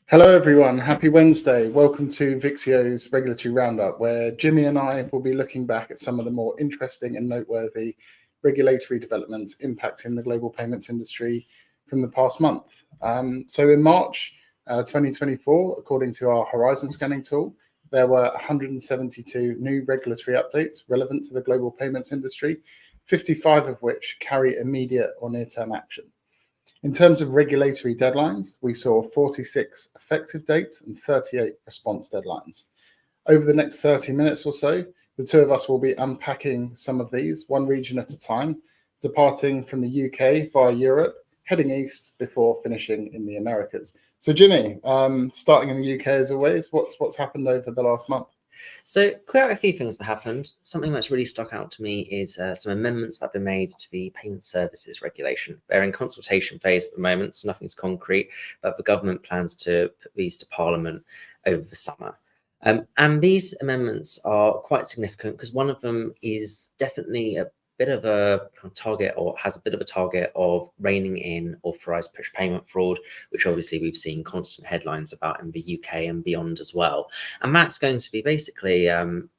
Hello everyone, happy Wednesday. Welcome to Vixio's Regulatory Roundup, where Jimmy and I will be looking back at some of the more interesting and noteworthy regulatory developments impacting the global payments industry from the past month. So in March 2024, according to our Horizon scanning tool, there were 172 new regulatory updates relevant to the global payments industry, 55 of which carry immediate or near-term action. In terms of regulatory deadlines, we saw 46 effective dates and 38 response deadlines. Over the next 30 minutes or so, the two of us will be unpacking some of these, one region at a time, departing from the UK via Europe, heading east before finishing in the Americas. So Jimmy, starting in the UK as always, what's happened over the last month? So quite a few things have happened. Something that's really stuck out to me is some amendments that have been made to the payment services regulation. They're in consultation phase at the moment, so nothing's concrete, but the government plans to put these to Parliament over the summer. And these amendments are quite significant because one of them is definitely a bit of a target, or has a bit of a target of reining in authorized push payment fraud, which obviously we've seen constant headlines about in the UK and beyond as well. And that's going to be basically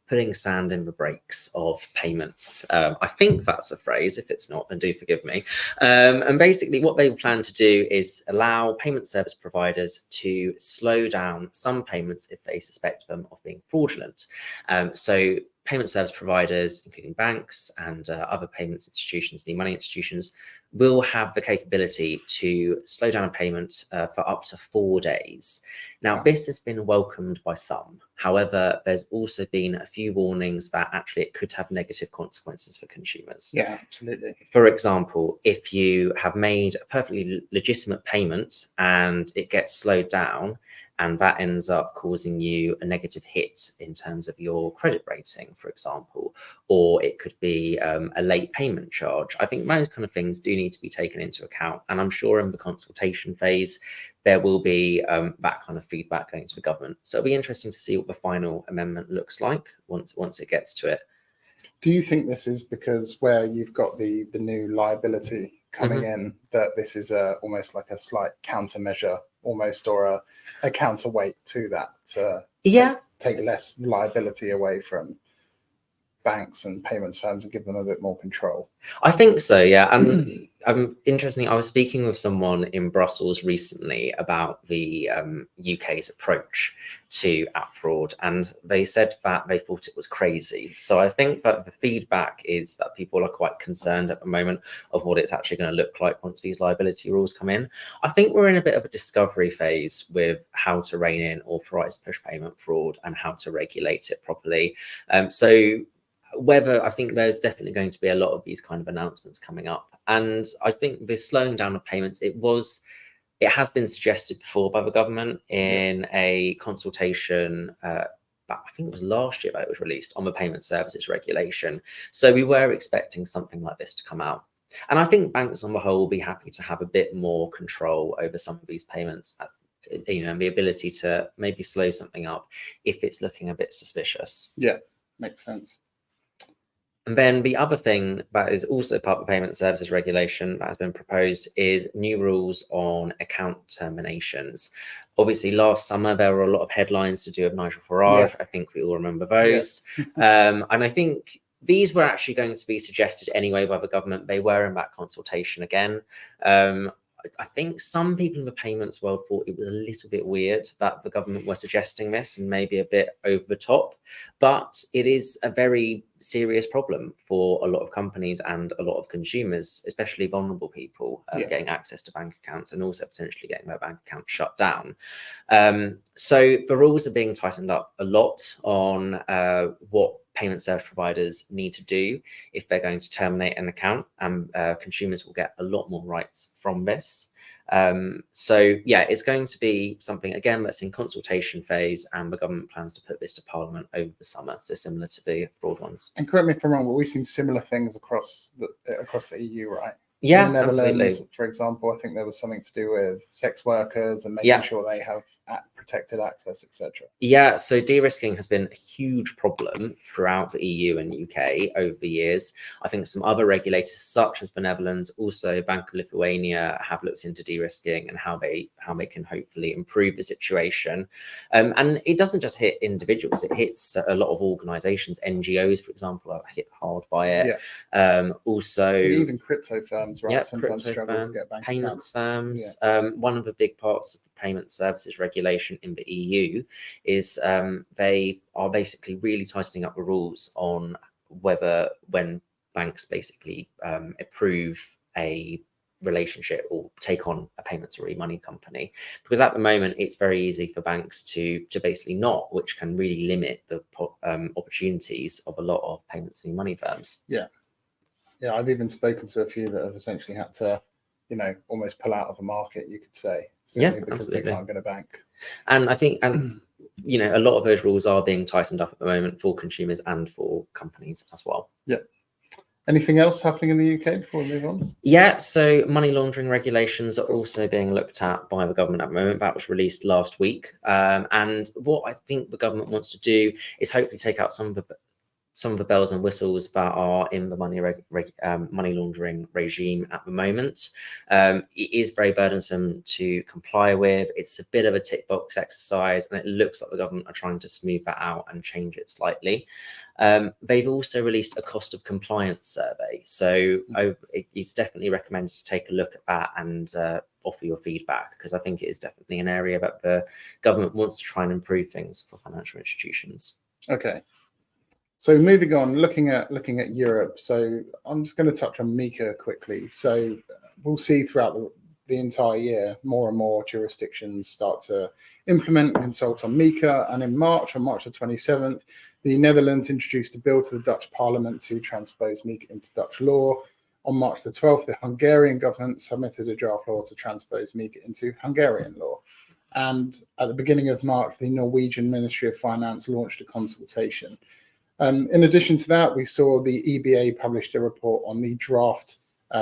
putting sand in the brakes of payments. I think that's a phrase. If it's not, then do forgive me. And basically what they plan to do is allow payment service providers to slow down some payments if they suspect them of being fraudulent. So payment service providers, including banks and other payments institutions, the money institutions, will have the capability to slow down a payment for up to 4 days. Now, this has been welcomed by some. However, there's also been a few warnings that actually it could have negative consequences for consumers. Yeah, absolutely. For example, if you have made a perfectly legitimate payment and it gets slowed down, and that ends up causing you a negative hit in terms of your credit rating, for example, or it could be a late payment charge. I think those kind of things do need to be taken into account. And I'm sure in the consultation phase, there will be that kind of feedback going to the government. So it'll be interesting to see what the final amendment looks like once it gets to it. Do you think this is because where you've got the new liability coming in, that this is almost like a slight countermeasure almost, or a counterweight to that, to take less liability away from banks and payments firms and give them a bit more control? I think so, yeah. And interestingly, I was speaking with someone in Brussels recently about the UK's approach to app fraud, and they said that they thought it was crazy. So I think that the feedback is that people are quite concerned at the moment of what it's actually going to look like once these liability rules come in. I think we're in a bit of a discovery phase with how to rein in authorized push payment fraud and how to regulate it properly. I think there's definitely going to be a lot of these kind of announcements coming up. And I think this slowing down of payments, it has been suggested before by the government in a consultation, I think it was last year that it was released, on the payment services regulation. So we were expecting something like this to come out. And I think banks on the whole will be happy to have a bit more control over some of these payments, and the ability to maybe slow something up if it's looking a bit suspicious. Yeah, makes sense. And then the other thing that is also part of the payment services regulation that has been proposed is new rules on account terminations. Obviously, last summer, there were a lot of headlines to do with Nigel Farage. I think we all remember those. And I think these were actually going to be suggested anyway by the government. They were in that consultation again. I think some people in the payments world thought it was a little bit weird that the government were suggesting this and maybe a bit over the top, but it is a very serious problem for a lot of companies and a lot of consumers, especially vulnerable people, getting access to bank accounts and also potentially getting their bank account shut down. So the rules are being tightened up a lot on what payment service providers need to do if they're going to terminate an account, and consumers will get a lot more rights from this. So yeah, it's going to be something again that's in consultation phase, and the government plans to put this to Parliament over the summer, so similar to the fraud ones. And correct me if I'm wrong, but we've seen similar things across the EU, right? In the Yeah, Netherlands, absolutely. for example, I think there was something to do with sex workers and making Yeah. sure they have protected access, etc. Yeah, so de-risking has been a huge problem throughout the EU and UK over the years. I think some other regulators, such as Benevolence, also Bank of Lithuania, have looked into de-risking and how they can hopefully improve the situation. And it doesn't just hit individuals; it hits a lot of organisations. NGOs, for example, are hit hard by it. Also, I think even crypto firms, right, yeah, sometimes crypto struggle to firms, get bank payments accounts. firms. One of the big parts of the payment services regulation in the EU is they are basically really tightening up the rules on whether when banks basically approve a relationship or take on a payments or e-money company, because at the moment it's very easy for banks to basically not, which can really limit the opportunities of a lot of payments and money firms. Yeah, I've even spoken to a few that have essentially had to, almost pull out of the market, you could say, simply because Absolutely. they can't get a bank. And I think, a lot of those rules are being tightened up at the moment for consumers and for companies as well. Yeah. Anything else happening in the UK before we move on? Yeah, so money laundering regulations are also being looked at by the government at the moment. That was released last week. And what I think the government wants to do is hopefully take out some of the bells and whistles that are in the money laundering regime at the moment. It is very burdensome to comply with. It's a bit of a tick box exercise, and it looks like the government are trying to smooth that out and change it slightly. They've also released a cost of compliance survey. So it's definitely recommended to take a look at that and offer your feedback, because I think it is definitely an area that the government wants to try and improve things for financial institutions. Okay. So moving on, looking at Europe. So I'm just going to touch on MiCA quickly. So we'll see throughout the entire year, more and more jurisdictions start to implement and consult on MiCA. And on March the 27th, the Netherlands introduced a bill to the Dutch Parliament to transpose MiCA into Dutch law. On March the 12th, the Hungarian government submitted a draft law to transpose MiCA into Hungarian law. And at the beginning of March, the Norwegian Ministry of Finance launched a consultation. In addition to that, we saw the EBA published a report on the draft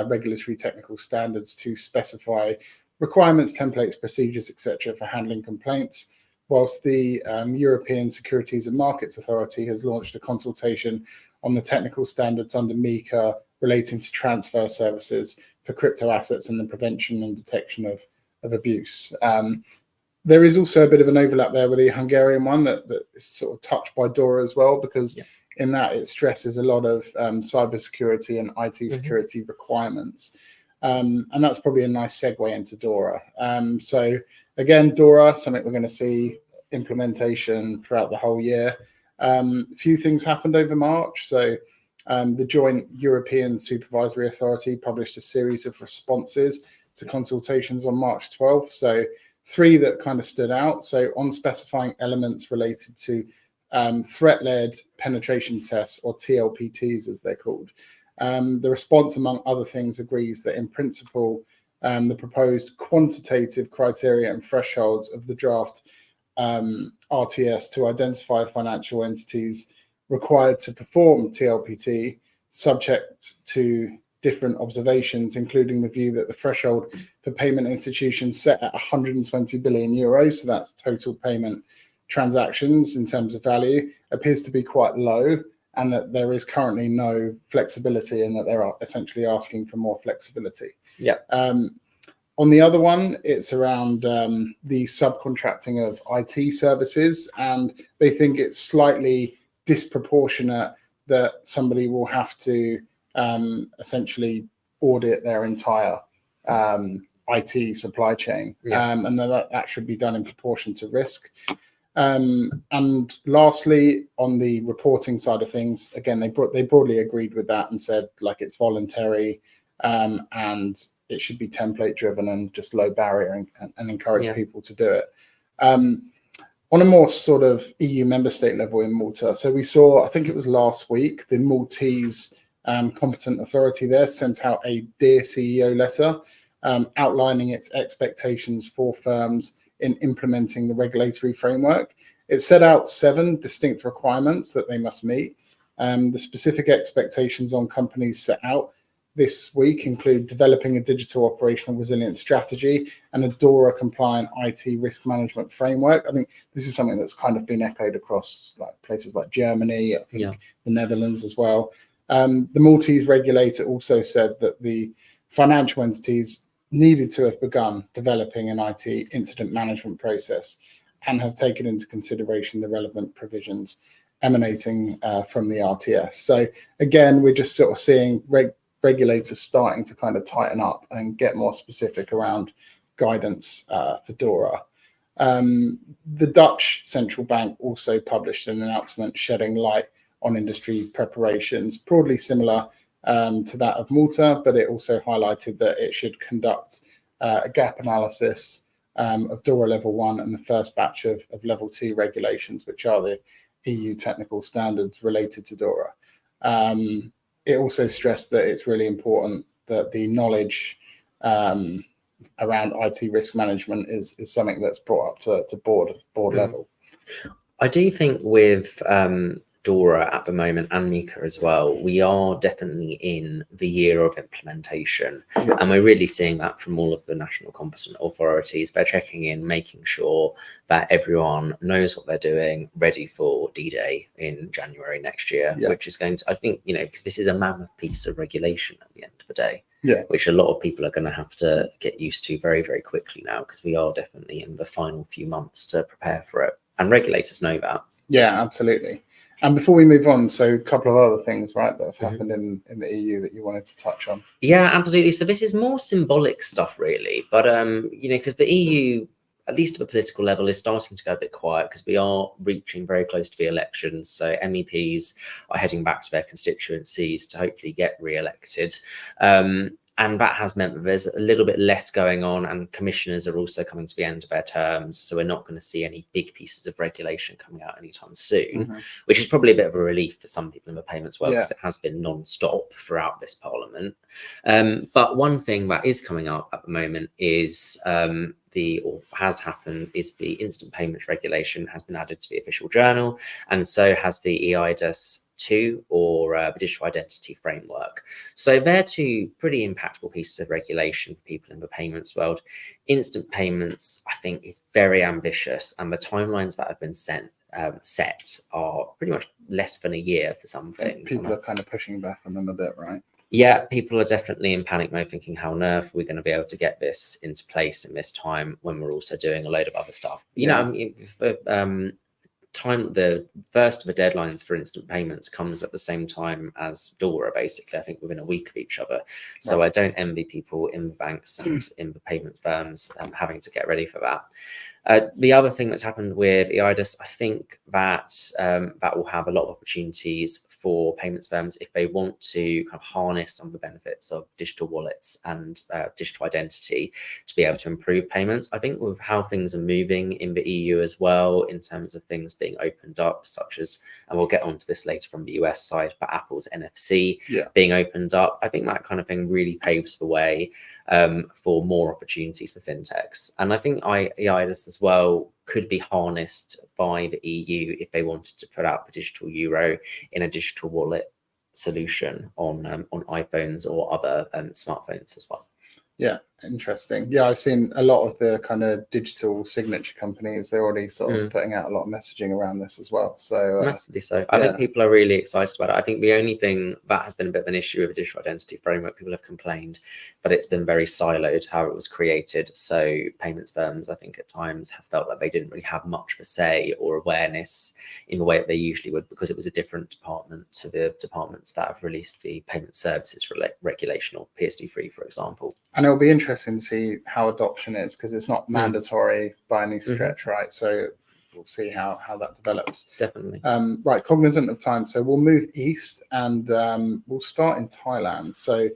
regulatory technical standards to specify requirements, templates, procedures, etc. for handling complaints, whilst the European Securities and Markets Authority has launched a consultation on the technical standards under MiCA relating to transfer services for crypto assets and the prevention and detection of abuse. There is also a bit of an overlap there with the Hungarian one that is sort of touched by DORA as well, because in that it stresses a lot of cybersecurity and IT security requirements. And that's probably a nice segue into DORA. So again, DORA, something we're going to see implementation throughout the whole year. A few things happened over March. So the Joint European Supervisory Authority published a series of responses to consultations on March 12th. So 3 that kind of stood out. So on specifying elements related to threat-led penetration tests, or TLPTs as they're called. The response, among other things, agrees that in principle, the proposed quantitative criteria and thresholds of the draft RTS to identify financial entities required to perform TLPT, subject to different observations, including the view that the threshold for payment institutions set at 120 billion euros, so that's total payment transactions in terms of value, appears to be quite low, and that there is currently no flexibility, and that they're essentially asking for more flexibility. On the other one, it's around the subcontracting of IT services, and they think it's slightly disproportionate that somebody will have to essentially audit their entire IT supply chain, and that should be done in proportion to risk. And lastly, on the reporting side of things, again, they broadly agreed with that and said, like, it's voluntary and it should be template driven and just low barrier, and encourage people to do it. On a more sort of EU member state level in Malta, so we saw, I think it was last week, the Maltese competent authority there sent out a Dear CEO letter outlining its expectations for firms in implementing the regulatory framework. It set out 7 distinct requirements that they must meet. The specific expectations on companies set out this week include developing a digital operational resilience strategy and a DORA compliant IT risk management framework. I think this is something that's kind of been echoed across like places like Germany, I think the Netherlands as well. The Maltese regulator also said that the financial entities needed to have begun developing an IT incident management process and have taken into consideration the relevant provisions emanating from the RTS. So again, we're just sort of seeing regulators starting to kind of tighten up and get more specific around guidance for DORA. The Dutch central bank also published an announcement shedding light on industry preparations, broadly similar to that of Malta, but it also highlighted that it should conduct a gap analysis of DORA level 1 and the first batch of level 2 regulations, which are the EU technical standards related to DORA. It also stressed that it's really important that the knowledge around IT risk management is something that's brought up to board level. I do think with DORA at the moment and MiCA as well, we are definitely in the year of implementation, and we're really seeing that from all of the national competent authorities. They're checking in, making sure that everyone knows what they're doing, ready for D-Day in January next year, which is going to, I think, because this is a mammoth piece of regulation at the end of the day, which a lot of people are going to have to get used to very, very quickly now, because we are definitely in the final few months to prepare for it, and regulators know that. Yeah, absolutely. And before we move on, so a couple of other things, right, that have happened in the EU that you wanted to touch on. Yeah, absolutely. So this is more symbolic stuff, really. But, because the EU, at least at the political level, is starting to go a bit quiet because we are reaching very close to the elections. So MEPs are heading back to their constituencies to hopefully get re-elected. And that has meant that there's a little bit less going on, and commissioners are also coming to the end of their terms. So we're not going to see any big pieces of regulation coming out anytime soon, which is probably a bit of a relief for some people in the payments world, because it has been non-stop throughout this parliament. But one thing that is coming up at the moment is the instant payments regulation has been added to the official journal, and so has the EIDAS 2, or the digital identity framework. So they're two pretty impactful pieces of regulation for people in the payments world. Instant payments, I think, is very ambitious, and the timelines that have been set are pretty much less than a year for some things. People are kind of pushing back on them a bit, right? Yeah, people are definitely in panic mode, thinking, how on earth are we going to be able to get this into place in this time when we're also doing a load of other stuff? The first of the deadlines for instant payments comes at the same time as DORA, basically, I think within a week of each other. So I don't envy people in the banks and in the payment firms having to get ready for that. The other thing that's happened with EIDAS, I think that that will have a lot of opportunities for payments firms if they want to kind of harness some of the benefits of digital wallets and digital identity to be able to improve payments. I think with how things are moving in the EU as well, in terms of things being opened up, such as, and we'll get onto this later from the US side, but Apple's NFC being opened up, I think that kind of thing really paves the way for more opportunities for fintechs. And I think EIDAS as well could be harnessed by the EU if they wanted to put out the digital euro in a digital wallet solution on iPhones or other smartphones as well. Yeah, interesting. Yeah, I've seen a lot of the kind of digital signature companies. They're already sort of putting out a lot of messaging around this as well. So massively so. I think people are really excited about it. I think the only thing that has been a bit of an issue with the digital identity framework, people have complained, but it's been very siloed how it was created. So payments firms, I think at times have felt that they didn't really have much of a say or awareness in the way that they usually would, because it was a different department to the departments that have released the payment services regulation, or PSD3, for example. And it'll be interesting to see how adoption is, because it's not mandatory by any stretch, right? So we'll see how that develops. Definitely. Right, cognizant of time. So we'll move east, and we'll start in Thailand. So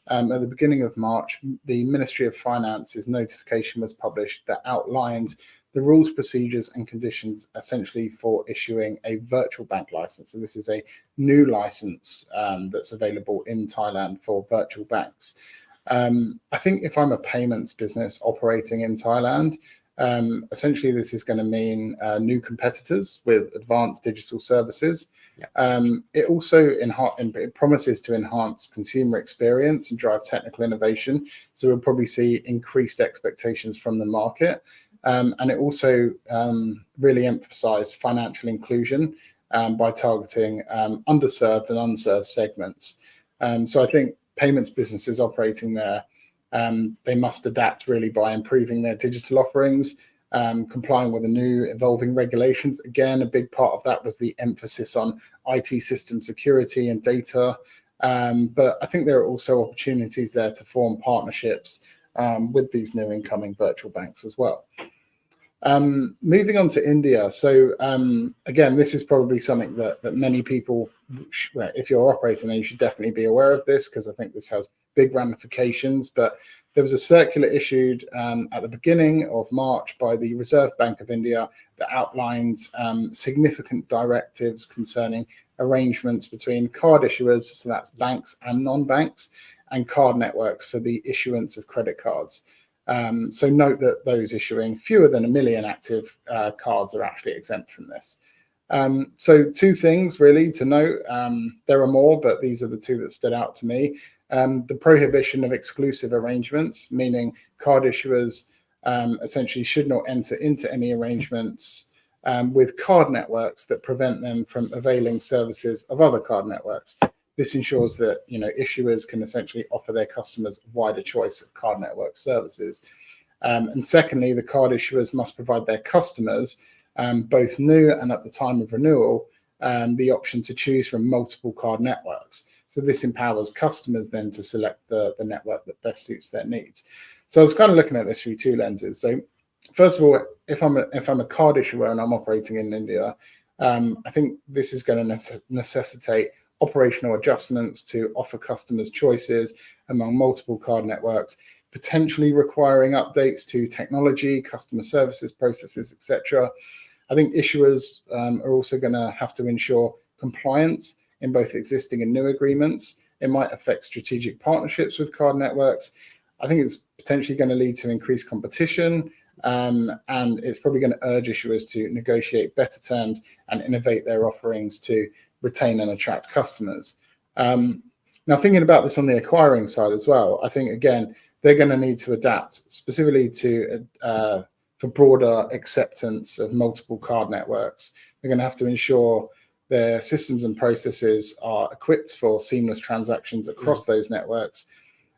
at the beginning of March, the Ministry of Finance's notification was published that outlines the rules, procedures and conditions essentially for issuing a virtual bank license. So this is a new license that's available in Thailand for virtual banks. I think if I'm a payments business operating in Thailand, Essentially, this is going to mean new competitors with advanced digital services. It also it promises to enhance consumer experience and drive technical innovation. So we'll probably see increased expectations from the market. And it also really emphasized financial inclusion by targeting underserved and unserved segments. So I think payments businesses operating there, they must adapt really by improving their digital offerings, complying with the new evolving regulations. Again, a big part of that was the emphasis on IT system security and data. But I think there are also opportunities there to form partnerships with these new incoming virtual banks as well. Moving on to India. So again, this is probably something that many people, if you're operating there, you should definitely be aware of this, because I think this has big ramifications. But there was a circular issued at the beginning of March by the Reserve Bank of India that outlined significant directives concerning arrangements between card issuers, so that's banks and non-banks, and card networks for the issuance of credit cards. So note that those issuing fewer than 1 million active cards are actually exempt from this. So two things really to note. There are more, but these are the two that stood out to me. The prohibition of exclusive arrangements, meaning card issuers essentially should not enter into any arrangements with card networks that prevent them from availing services of other card networks. This ensures that issuers can essentially offer their customers a wider choice of card network services. And secondly, the card issuers must provide their customers, both new and at the time of renewal, the option to choose from multiple card networks. So this empowers customers then to select the network that best suits their needs. So I was kind of looking at this through two lenses. So first of all, if I'm a card issuer and I'm operating in India, I think this is going to necessitate operational adjustments to offer customers choices among multiple card networks, potentially requiring updates to technology, customer services, processes, etc. I think issuers are also going to have to ensure compliance in both existing and new agreements. It might affect strategic partnerships with card networks. I think it's potentially going to lead to increased competition, and it's probably going to urge issuers to negotiate better terms and innovate their offerings to retain and attract customers. Now, thinking about this on the acquiring side as well, I think, again, they're going to need to adapt specifically for broader acceptance of multiple card networks. They're going to have to ensure their systems and processes are equipped for seamless transactions across those networks.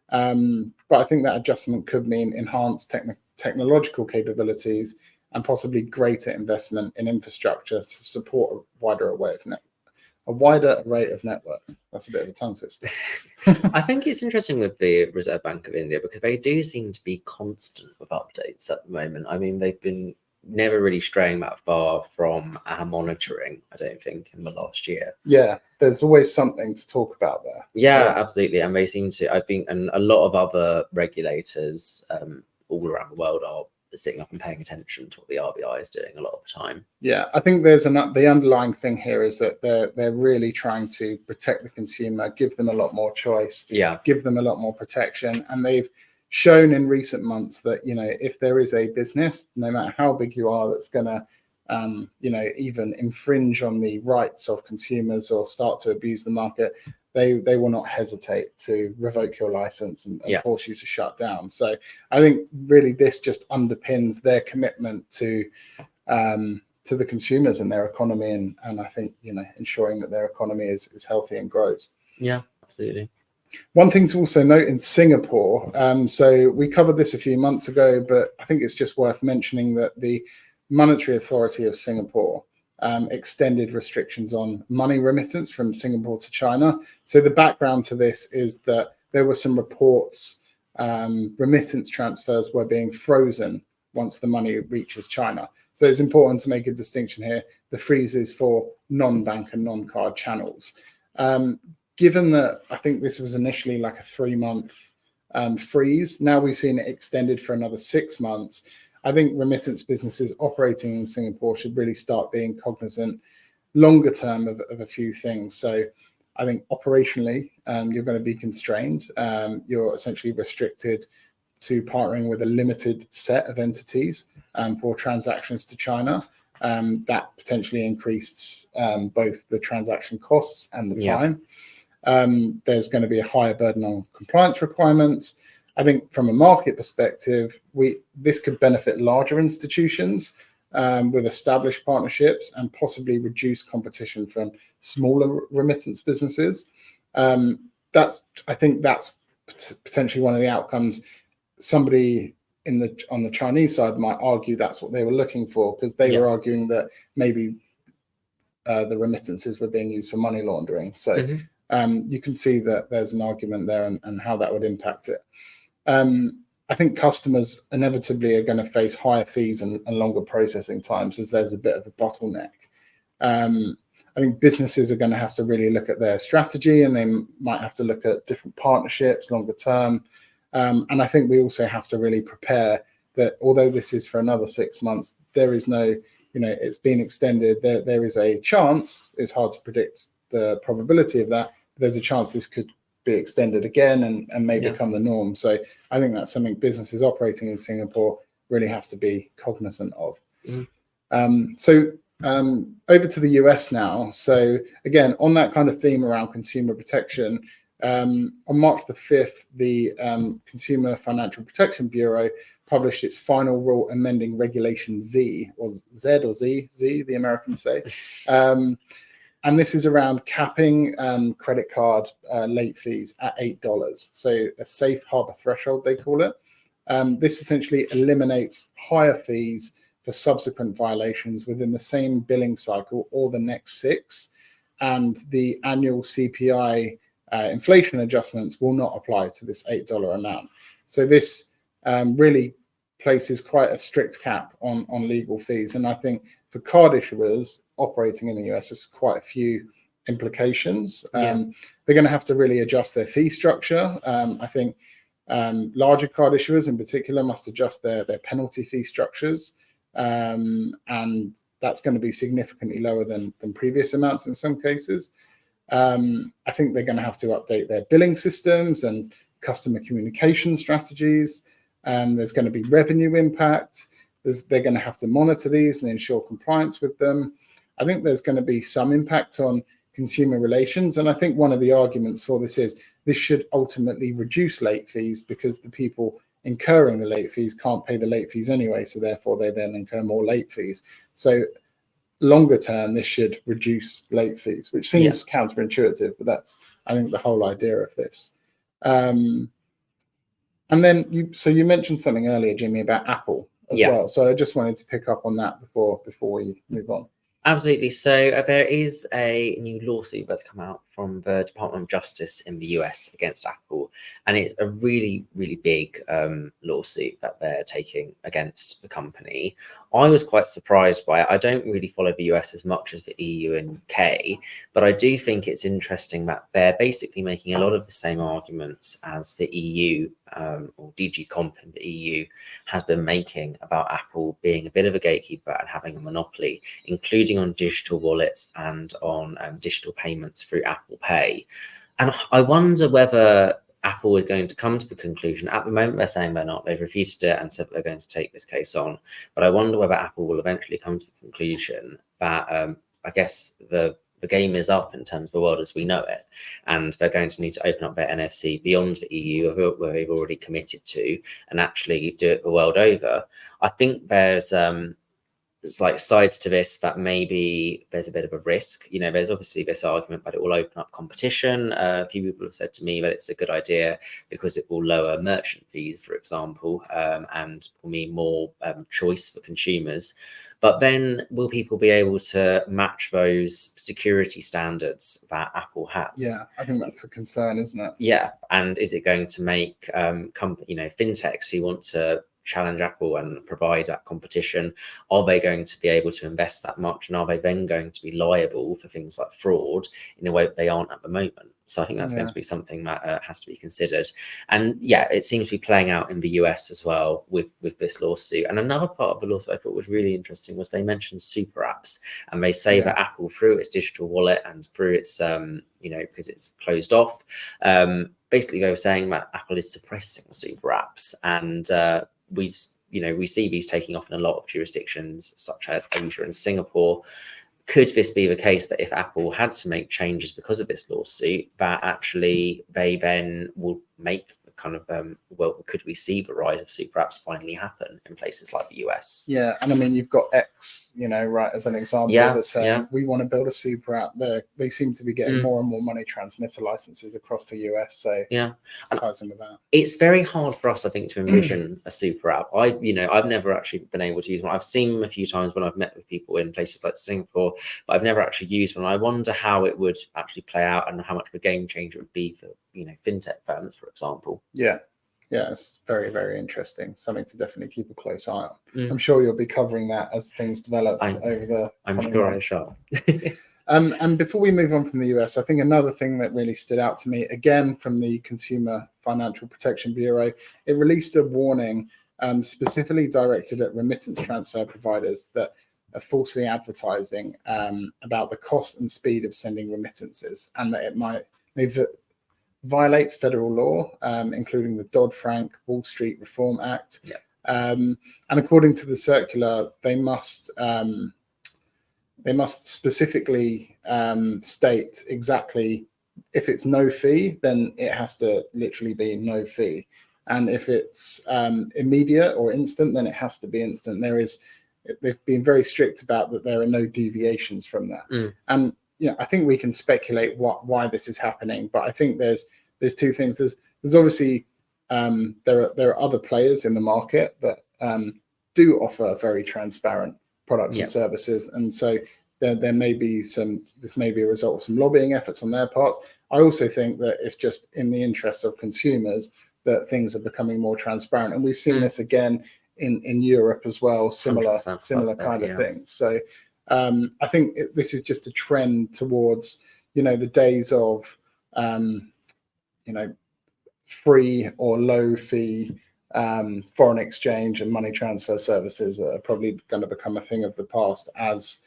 But I think that adjustment could mean enhanced technological capabilities and possibly greater investment in infrastructure to support a wider array of networks. That's a bit of a tongue twister. I think it's interesting with the Reserve Bank of India because they do seem to be constant with updates at the moment. I mean, they've been never really straying that far from our monitoring, I don't think, in the last year. Yeah, there's always something to talk about there. Yeah, absolutely. And they seem to, I think, and a lot of other regulators all around the world are sitting up and paying attention to what the RBI is doing a lot of the time. Yeah, I think there's the underlying thing here is that they're really trying to protect the consumer, give them a lot more choice, give them a lot more protection, and they've shown in recent months that if there is a business, no matter how big you are, that's going to even infringe on the rights of consumers or start to abuse the market, they will not hesitate to revoke your license and force you to shut down. So I think really this just underpins their commitment to the consumers and their economy, and I think ensuring that their economy is healthy and grows. Yeah, absolutely. One thing to also note in Singapore, so we covered this a few months ago, but I think it's just worth mentioning that the Monetary Authority of Singapore extended restrictions on money remittance from Singapore to China. So the background to this is that there were some reports remittance transfers were being frozen once the money reaches China. So it's important to make a distinction here. The freeze is for non-bank and non-card channels. Given that I think this was initially like a 3-month freeze, now we've seen it extended for another 6 months. I think remittance businesses operating in Singapore should really start being cognizant longer term of a few things. So I think operationally, you're going to be constrained. You're essentially restricted to partnering with a limited set of entities for transactions to China. That potentially increased both the transaction costs and the time. There's going to be a higher burden on compliance requirements. I think from a market perspective, this could benefit larger institutions with established partnerships and possibly reduce competition from smaller remittance businesses. I think that's potentially one of the outcomes. Somebody on the Chinese side might argue that's what they were looking for, because they were arguing that maybe the remittances were being used for money laundering. So you can see that there's an argument there and how that would impact it. I think customers inevitably are going to face higher fees and longer processing times, as there's a bit of a bottleneck. I think businesses are going to have to really look at their strategy, and they might have to look at different partnerships longer term. And I think we also have to really prepare that although this is for another 6 months, there is no, it's been extended. There is a chance, it's hard to predict the probability of that, but there's a chance this could be extended again and may become the norm. So I think that's something businesses operating in Singapore really have to be cognizant of. Over to the US now. So again, on that kind of theme around consumer protection, on March the 5th, the Consumer Financial Protection Bureau published its final rule amending Regulation Z, or Z or Z, the Americans say. And this is around capping credit card late fees at $8. So a safe harbor threshold, they call it. This essentially eliminates higher fees for subsequent violations within the same billing cycle or the next 6. And the annual CPI inflation adjustments will not apply to this $8 amount. So this really places quite a strict cap on legal fees. And I think for card issuers operating in the US, there's quite a few implications. They're going to have to really adjust their fee structure. I think larger card issuers in particular must adjust their penalty fee structures. And that's going to be significantly lower than previous amounts in some cases. I think they're going to have to update their billing systems and customer communication strategies. There's going to be revenue impact. They're going to have to monitor these and ensure compliance with them. I think there's going to be some impact on consumer relations. And I think one of the arguments for this is this should ultimately reduce late fees, because the people incurring the late fees can't pay the late fees anyway. So therefore, they then incur more late fees. So longer term, this should reduce late fees, which seems counterintuitive, but that's, I think, the whole idea of this. And then you mentioned something earlier, Jimmy, about Apple as well. So I just wanted to pick up on that before we move on. Absolutely. So there is a new lawsuit that's come out from the Department of Justice in the US against Apple, and it's a really, really big lawsuit that they're taking against the company. I was quite surprised by it. I don't really follow the US as much as the EU and UK, but I do think it's interesting that they're basically making a lot of the same arguments as the EU or DG Comp in the EU has been making about Apple being a bit of a gatekeeper and having a monopoly, including on digital wallets and on digital payments through Apple Pay. And I wonder whether Apple is going to come to the conclusion. At the moment, they're saying they're not. They've refused to do it and said they're going to take this case on. But I wonder whether Apple will eventually come to the conclusion that I guess the game is up in terms of the world as we know it, and they're going to need to open up their NFC beyond the EU, where they've already committed to, and actually do it the world over. I think there's like sides to this that maybe there's a bit of a risk. There's obviously this argument that it will open up competition. A few people have said to me that it's a good idea because it will lower merchant fees, for example, and will mean more choice for consumers. But then will people be able to match those security standards that Apple has? Yeah, I think that's the concern, isn't it? Yeah. And is it going to make fintechs who want to challenge Apple and provide that competition, are they going to be able to invest that much, and are they then going to be liable for things like fraud in a way that they aren't at the moment? So I think that's going to be something that has to be considered. And yeah, it seems to be playing out in the US as well with this lawsuit. And another part of the lawsuit I thought was really interesting was they mentioned super apps, and they say that Apple, through its digital wallet and through its because it's closed off, basically they were saying that Apple is suppressing super apps, and we see these taking off in a lot of jurisdictions such as Asia and Singapore. Could this be the case that if Apple had to make changes because of this lawsuit, that actually they then will make kind of could we see the rise of super apps finally happen in places like the US? Yeah, and I mean, you've got X, right, as an example, that's saying we want to build a super app. They seem to be getting more and more money transmitter licenses across the US, so yeah, it ties in with that. It's very hard for us, I think, to envision a super app. I've never actually been able to use one. I've seen them a few times when I've met with people in places like Singapore, but I've never actually used one. I wonder how it would actually play out and how much of a game changer it would be for fintech firms, for example. Yeah, it's very, very interesting. Something to definitely keep a close eye on. I'm sure you'll be covering that as things develop over the coming months. I shall. And before we move on from the US, I think another thing that really stood out to me, again from the Consumer Financial Protection Bureau, it released a warning specifically directed at remittance transfer providers that are falsely advertising about the cost and speed of sending remittances, and that it may violates federal law, including the Dodd-Frank Wall Street Reform Act. And according to the circular, they must specifically state exactly, if it's no fee, then it has to literally be no fee. And if it's immediate or instant, then it has to be instant. They've been very strict about that. There are no deviations from that. And I think we can speculate why this is happening, but I think there's two things. There's obviously there are other players in the market that do offer very transparent products and services, and so there may be this may be a result of some lobbying efforts on their parts. I also think that it's just in the interests of consumers that things are becoming more transparent, and we've seen this again in Europe as well, similar kind of things. So I think this is just a trend towards the days of free or low fee foreign exchange and money transfer services are probably going to become a thing of the past as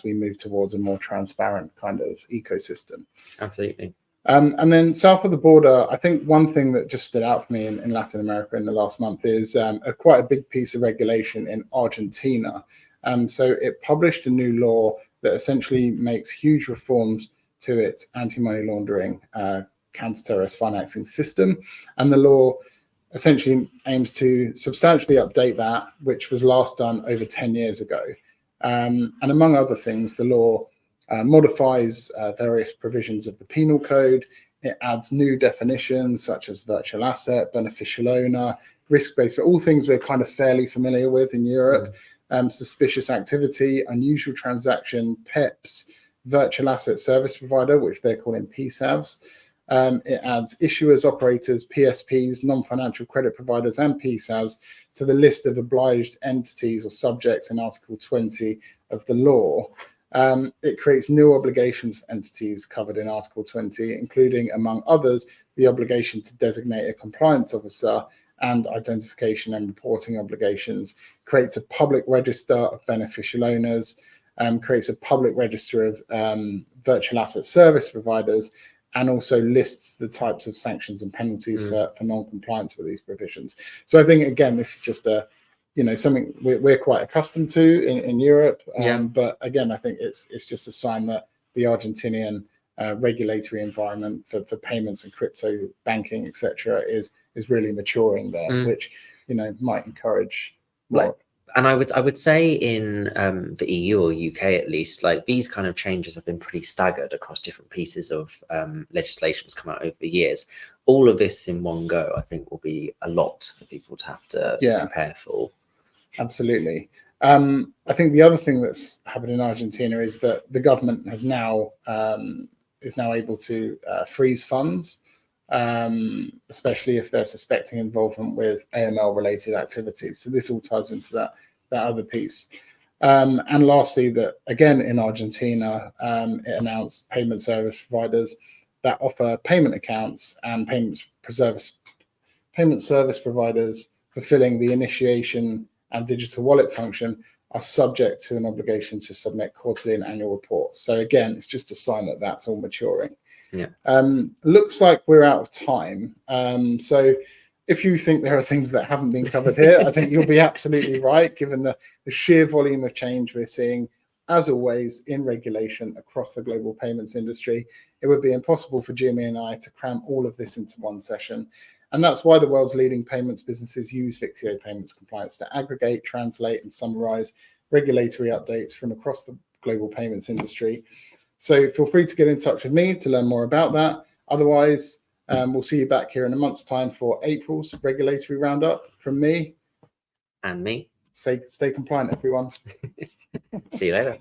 we move towards a more transparent kind of ecosystem. Absolutely. And then south of the border, I think one thing that just stood out for me in Latin America in the last month is quite a big piece of regulation in Argentina. So it published a new law that essentially makes huge reforms to its anti-money laundering counter-terrorist financing system. And the law essentially aims to substantially update that, which was last done over 10 years ago. And among other things, the law modifies various provisions of the penal code. It adds new definitions such as virtual asset, beneficial owner, risk-based, all things we're kind of fairly familiar with in Europe. Suspicious activity, unusual transaction, PEPs, virtual asset service provider, which they're calling PSAVs. It adds issuers, operators, PSPs, non-financial credit providers, and PSAVs to the list of obliged entities or subjects in Article 20 of the law. It creates new obligations for entities covered in Article 20, including, among others, the obligation to designate a compliance officer and identification and reporting obligations, creates a public register of beneficial owners, creates a public register of virtual asset service providers, and also lists the types of sanctions and penalties for non-compliance with these provisions. So I think, again, this is just something we're quite accustomed to in Europe. But again, I think it's just a sign that the Argentinian regulatory environment for payments and crypto banking, etc., is really maturing there, which might encourage more. And I would say in the EU or UK at least, like these kind of changes have been pretty staggered across different pieces of legislation that's come out over the years. All of this in one go, I think, will be a lot for people to have to prepare for. Absolutely. I think the other thing that's happened in Argentina is that the government has now able to freeze funds, especially if they're suspecting involvement with AML-related activities. So this all ties into that other piece. And lastly, that again in Argentina, it announced payment service providers that offer payment accounts and payment service providers fulfilling the initiation and digital wallet function are subject to an obligation to submit quarterly and annual reports. So again, it's just a sign that that's all maturing. Yeah. Looks like we're out of time. So if you think there are things that haven't been covered here, I think you'll be absolutely right, given the sheer volume of change we're seeing, as always, in regulation across the global payments industry. It would be impossible for Jimmy and I to cram all of this into one session. And that's why the world's leading payments businesses use Vixio Payments Compliance to aggregate, translate, and summarize regulatory updates from across the global payments industry. So feel free to get in touch with me to learn more about that. Otherwise, we'll see you back here in a month's time for April's regulatory roundup. From me and me. Stay compliant, everyone. See you later.